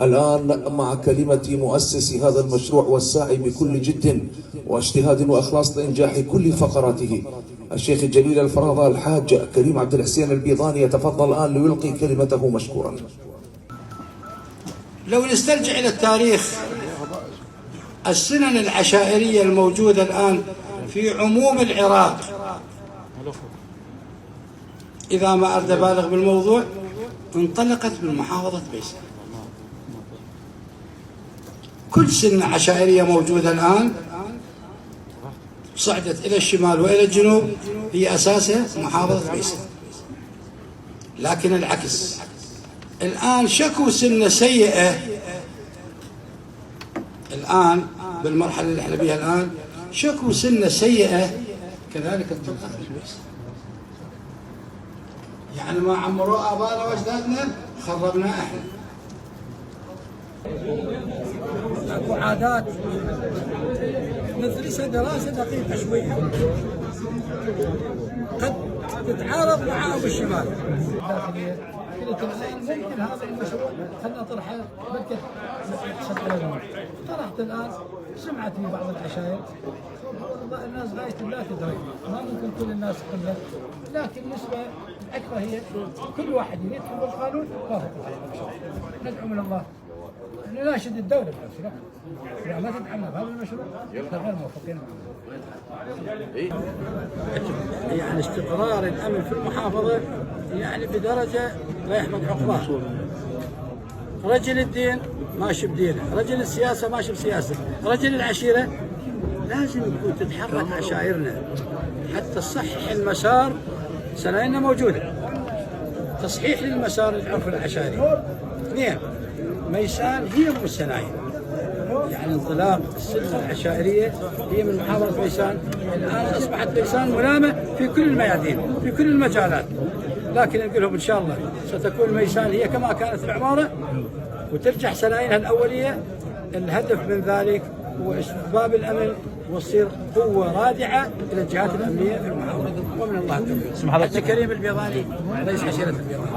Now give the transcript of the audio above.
الآن مع كلمة مؤسس هذا المشروع والساعي بكل جد واجتهاد وإخلاص لإنجاح كل فقراته، الشيخ الجليل الفراضة الحاج كريم عبد الحسين البيضاني، يتفضل الآن ليلقي كلمته مشكورا. لو نسترجع إلى التاريخ، السنن العشائرية الموجودة الآن في عموم العراق، إذا ما أرد بالغ بالموضوع، انطلقت من محافظة بيسان. كل سنة عشائرية موجودة الآن صعدت إلى الشمال وإلى الجنوب، هي أساسها محافظة بيسان. لكن العكس، الآن شكو سنة سيئة، الآن بالمرحلة اللي احنا بها الآن شكو سنة سيئة كذلك انطلقت بالبيسان. يعني ما عمروا آبائنا واجدادنا خربنا احنا. اكو عادات ندرسها دراسه دقيقه شويه قد تتعارض مع ابو الشمال. قلت الان ممكن هذا المشروع خلنا اطرحه بكت طرحت الان، سمعت في بعض العشائر الناس غايه لا تدري، ما ممكن كل الناس تقبل، لكن نسبه اكبر هي كل واحد يدخل بالقانون وافق. ندعو من الله نناشد الدولة بنفس الوقت يعني ما تدعمنا بهذا المشروع، احنا غير موافقين معه. يعني استقرار الامن في المحافظة يعني بدرجة لا يحمد عقباه. رجل الدين ماشي بدينه، رجل السياسة ماشي بسياسته، رجل العشيرة لازم يكون تتحرك عشائرنا حتى تصحح المسار. سنايرنا موجودة، تصحيح للمسار العرف العشائري. اثنين، ميسان هي من السناير، يعني انطلاق السنة العشائرية هي من محافظة ميسان. الآن أصبحت ميسان ملامة في كل الميادين في كل المجالات، لكن نقول لهم إن شاء الله ستكون ميسان هي كما كانت العمارة وترجع سنايرها الأولية. الهدف من ذلك هو استتباب الأمن وتصير قوة رادعة إلى الجهات الأمنية في المحافظة، ومن الله التوفيق. حتى كريم البيضاني رئيس عشيرة البيضاني.